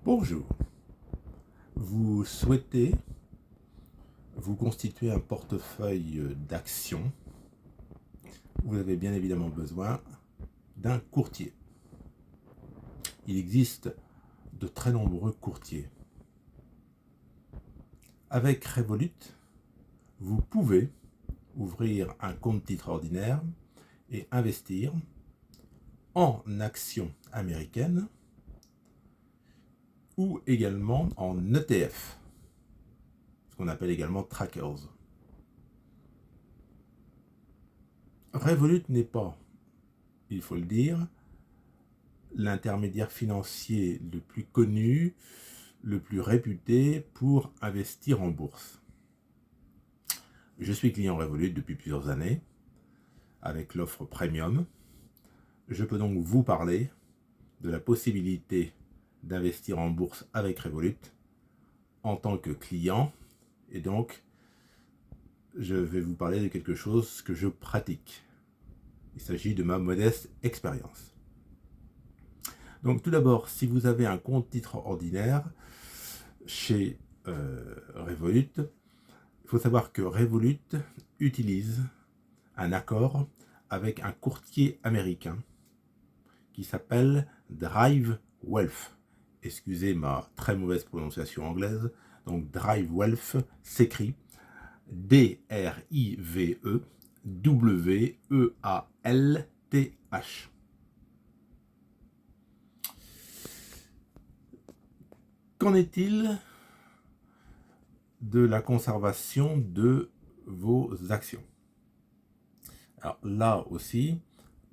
Bonjour, vous souhaitez vous constituer un portefeuille d'actions. Vous avez bien évidemment besoin d'un courtier. Il existe de très nombreux courtiers. Avec Revolut, vous pouvez ouvrir un compte titre ordinaire et investir en actions américaines ou également en ETF, ce qu'on appelle également trackers. Revolut n'est pas, il faut le dire, l'intermédiaire financier le plus connu, le plus réputé pour investir en bourse. Je suis client Revolut depuis plusieurs années, avec l'offre Premium. Je peux donc vous parler de la possibilité d'investir en bourse avec Revolut en tant que client, et donc je vais vous parler de quelque chose que je pratique. Il s'agit de ma modeste expérience. Donc tout d'abord, si vous avez un compte titre ordinaire chez Revolut, il faut savoir que Revolut utilise un accord avec un courtier américain qui s'appelle Drive Wealth. Excusez ma très mauvaise prononciation anglaise. Donc Drive Wealth s'écrit D-R-I-V-E W-E-A-L-T-H. Qu'en est-il de la conservation de vos actions? Alors là aussi,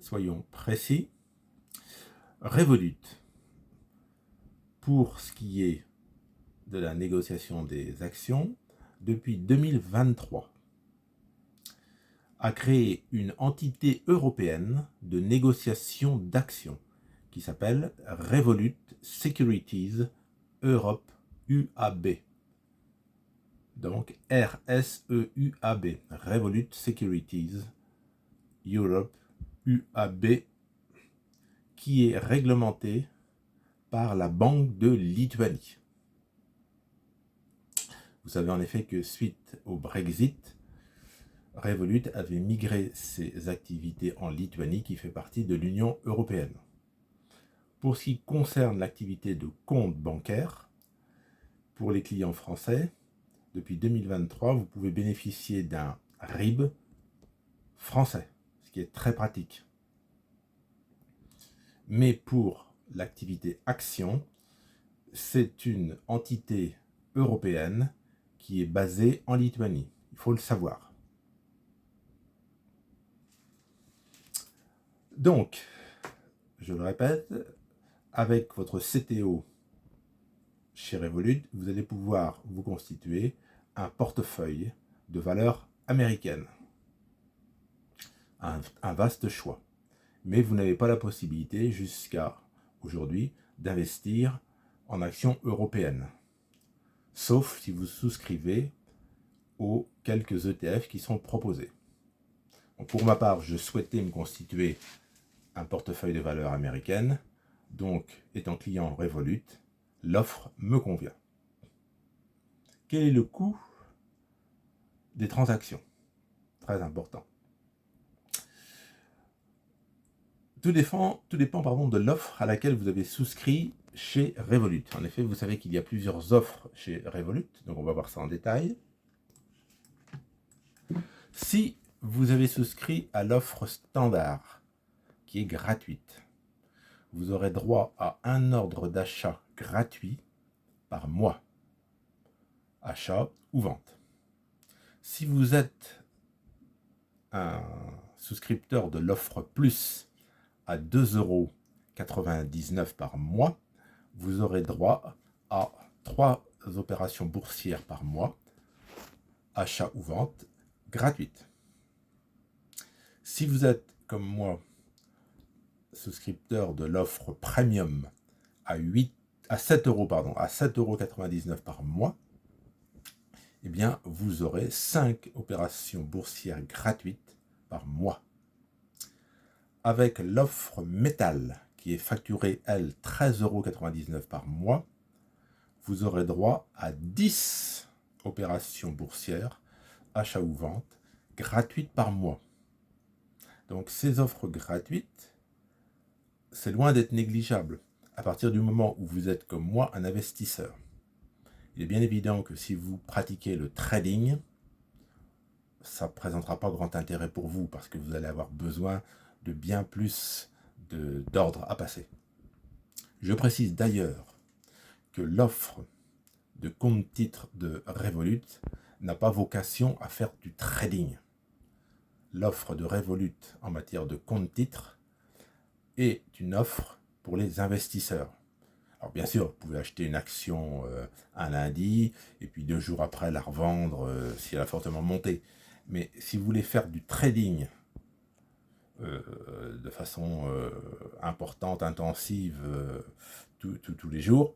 soyons précis. Revolut, pour ce qui est de la négociation des actions, depuis 2023, a créé une entité européenne de négociation d'actions qui s'appelle Revolut Securities Europe UAB. Donc RSEUAB, Revolut Securities Europe UAB, qui est réglementée par la Banque de Lituanie. Vous savez en effet que suite au Brexit, Revolut avait migré ses activités en Lituanie qui fait partie de l'Union européenne. Pour ce qui concerne l'activité de compte bancaire, pour les clients français, depuis 2023, vous pouvez bénéficier d'un RIB français, ce qui est très pratique. Mais pour l'activité action, c'est une entité européenne qui est basée en Lituanie. Il faut le savoir. Donc, je le répète, avec votre CTO chez Revolut, vous allez pouvoir vous constituer un portefeuille de valeurs américaines. Un vaste choix. Mais vous n'avez pas la possibilité, jusqu'à aujourd'hui, d'investir en actions européennes. Sauf si vous souscrivez aux quelques ETF qui sont proposés. Donc pour ma part, je souhaitais me constituer un portefeuille de valeurs américaines. Donc, étant client Revolut, l'offre me convient. Quel est le coût des transactions? Très important. Tout dépend de l'offre à laquelle vous avez souscrit chez Revolut. En effet, vous savez qu'il y a plusieurs offres chez Revolut, donc on va voir ça en détail. Si vous avez souscrit à l'offre standard, qui est gratuite, vous aurez droit à un ordre d'achat gratuit par mois, achat ou vente. Si vous êtes un souscripteur de l'offre plus à 2,99 € par mois, vous aurez droit à 3 opérations boursières par mois, achat ou vente, gratuites. Si vous êtes, comme moi, souscripteur de l'offre Premium à 7,99 € par mois, eh bien, vous aurez 5 opérations boursières gratuites par mois. Avec l'offre Métal, qui est facturée, elle, 13,99 € par mois, vous aurez droit à 10 opérations boursières, achat ou vente, gratuites par mois. Donc ces offres gratuites, c'est loin d'être négligeable à partir du moment où vous êtes comme moi un investisseur. Il est bien évident que si vous pratiquez le trading, ça ne présentera pas grand intérêt pour vous parce que vous allez avoir besoin de bien plus d'ordre à passer. Je précise d'ailleurs que l'offre de compte-titres de Revolut n'a pas vocation à faire du trading. L'offre de Revolut en matière de compte-titres est une offre pour les investisseurs. Alors bien sûr, vous pouvez acheter une action un lundi et puis 2 jours après la revendre si elle a fortement monté. Mais si vous voulez faire du trading de façon importante, intensive, tous les jours,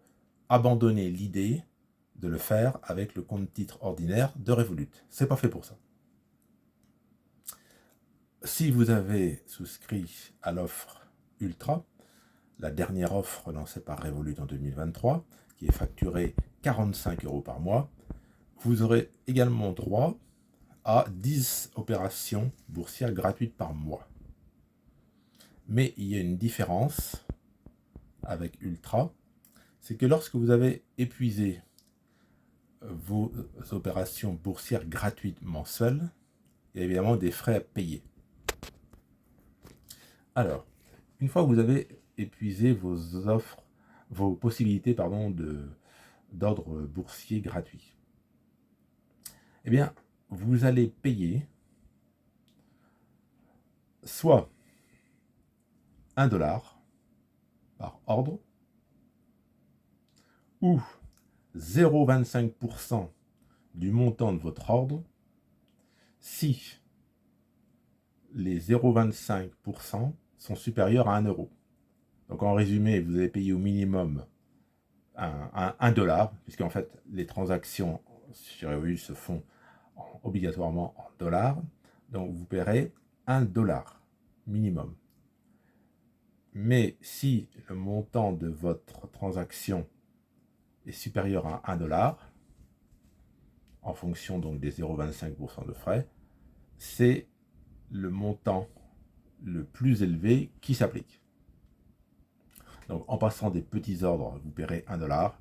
abandonnez l'idée de le faire avec le compte-titre ordinaire de Revolut. C'est pas fait pour ça. Si vous avez souscrit à l'offre Ultra, la dernière offre lancée par Revolut en 2023, qui est facturée 45 € par mois, vous aurez également droit à 10 opérations boursières gratuites par mois. Mais il y a une différence avec Ultra, c'est que lorsque vous avez épuisé vos opérations boursières gratuites mensuelles, il y a évidemment des frais à payer. Alors, une fois que vous avez épuisé vos offres, vos possibilités d'ordre boursier gratuit, eh bien, vous allez payer soit 1 $ par ordre ou 0,25% du montant de votre ordre si les 0,25% sont supérieurs à 1 €. Donc en résumé, vous allez payer au minimum 1 $, puisqu'en fait les transactions sur Revolut se font obligatoirement en dollars. Donc vous paierez 1 $ minimum. Mais si le montant de votre transaction est supérieur à 1 $, en fonction donc des 0,25% de frais, c'est le montant le plus élevé qui s'applique. Donc en passant des petits ordres, vous paierez 1 $.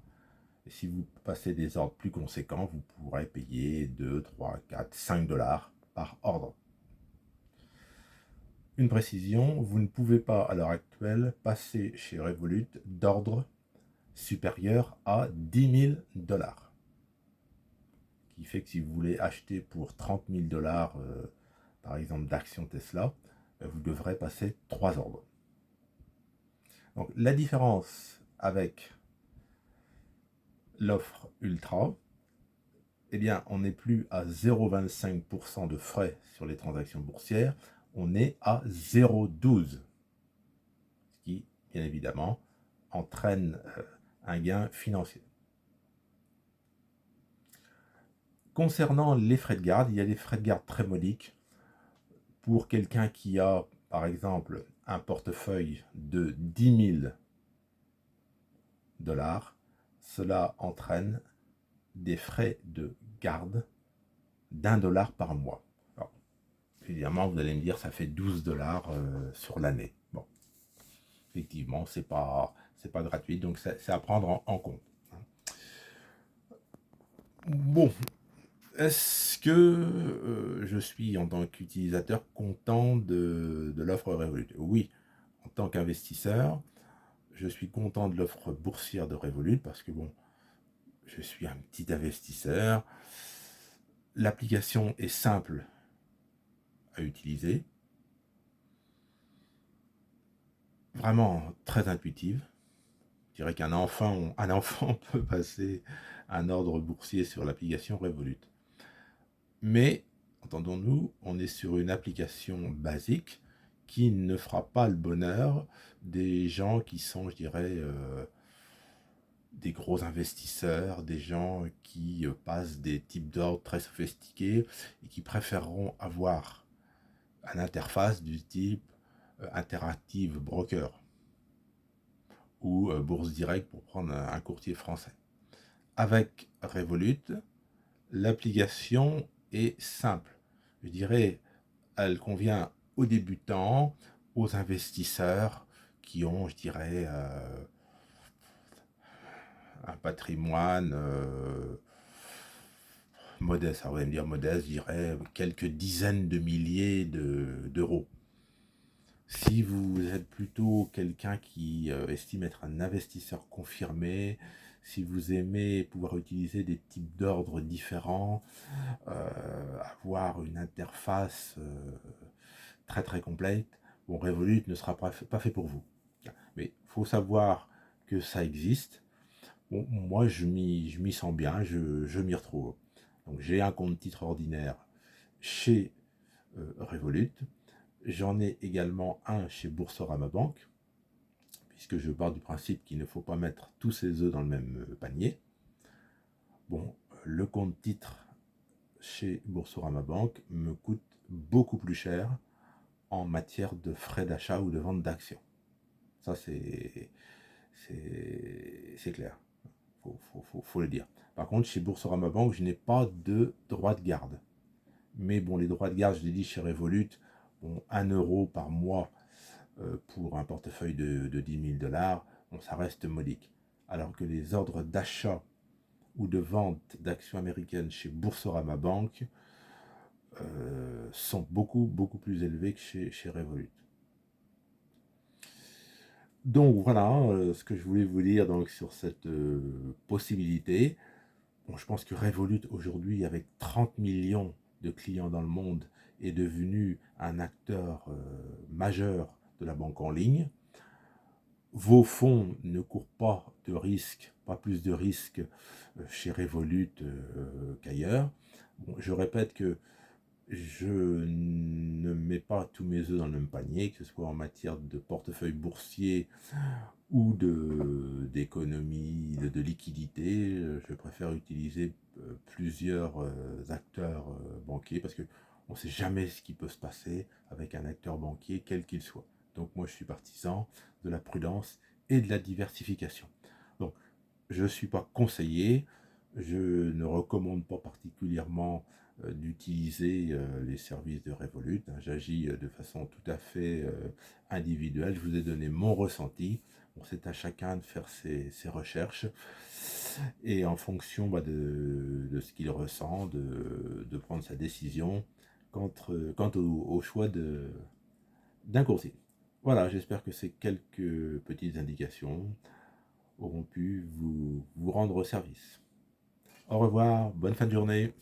Et si vous passez des ordres plus conséquents, vous pourrez payer 2, 3, 4, 5 $ par ordre. Une précision, vous ne pouvez pas à l'heure actuelle passer chez Revolut d'ordre supérieur à 10 000 $. Qui fait que si vous voulez acheter pour 30 000 $, par exemple d'actions Tesla, vous devrez passer 3 ordres. Donc la différence avec l'offre Ultra, eh bien on n'est plus à 0,25% de frais sur les transactions boursières, on est à 0,12%. Ce qui, bien évidemment, entraîne un gain financier. Concernant les frais de garde, il y a des frais de garde très modiques. Pour quelqu'un qui a, par exemple, un portefeuille de 10 000 $, cela entraîne des frais de garde d'1 $ par mois. Alors, évidemment, vous allez me dire, ça fait 12 $ sur l'année. Bon, effectivement, c'est pas gratuit, donc c'est à prendre en compte. Bon, est-ce que je suis, en tant qu'utilisateur, content de l'offre Revolut? Oui, en tant qu'investisseur, je suis content de l'offre boursière de Revolut parce que bon, je suis un petit investisseur. L'application est simple à utiliser, vraiment très intuitive. Je dirais qu'un enfant peut passer un ordre boursier sur l'application Revolut. Mais, entendons-nous, on est sur une application basique qui ne fera pas le bonheur des gens qui sont, je dirais, des gros investisseurs, des gens qui passent des types d'ordres très sophistiqués et qui préféreront avoir une interface du type Interactive Broker ou Bourse Direct pour prendre un courtier français. Avec Revolut, l'application est simple. Je dirais, elle convient aux débutants, aux investisseurs qui ont, je dirais, un patrimoine modeste. Alors, vous allez me dire modeste, je dirais quelques dizaines de milliers d'euros. Si vous êtes plutôt quelqu'un qui estime être un investisseur confirmé, si vous aimez pouvoir utiliser des types d'ordres différents, avoir une interface très très complète, bon, Revolut ne sera pas fait pour vous. Mais il faut savoir que ça existe. Bon, moi, je m'y sens bien, je m'y retrouve. Donc, j'ai un compte titre ordinaire chez Revolut. J'en ai également un chez Boursorama Bank, puisque je pars du principe qu'il ne faut pas mettre tous ses œufs dans le même panier. Bon, le compte titre chez Boursorama Bank me coûte beaucoup plus cher en matière de frais d'achat ou de vente d'actions. Ça, c'est clair. Faut le dire. Par contre, chez Boursorama Bank, je n'ai pas de droit de garde. Mais bon, les droits de garde, je l'ai dit chez Revolut, bon, 1 euro par mois pour un portefeuille de 10 000 $, bon, ça reste modique. Alors que les ordres d'achat ou de vente d'actions américaines chez Boursorama Bank sont beaucoup plus élevés que chez Revolut. Donc voilà ce que je voulais vous dire donc, sur cette possibilité. Bon, je pense que Revolut aujourd'hui, avec 30 millions de clients dans le monde, est devenu un acteur majeur de la banque en ligne. Vos fonds ne courent pas de risques, pas plus de risques chez Revolut qu'ailleurs. Bon, je répète que je ne mets pas tous mes œufs dans le même panier, que ce soit en matière de portefeuille boursier ou d'économie, de liquidité. Je préfère utiliser plusieurs acteurs banquiers parce qu'on ne sait jamais ce qui peut se passer avec un acteur banquier, quel qu'il soit. Donc moi, je suis partisan de la prudence et de la diversification. Donc, je ne suis pas conseiller, je ne recommande pas particulièrement d'utiliser les services de Revolut. J'agis de façon tout à fait individuelle. Je vous ai donné mon ressenti. Bon, c'est à chacun de faire ses recherches et en fonction de ce qu'il ressent, de prendre sa décision quant au choix d'un courtier. Voilà, j'espère que ces quelques petites indications auront pu vous rendre service. Au revoir, bonne fin de journée.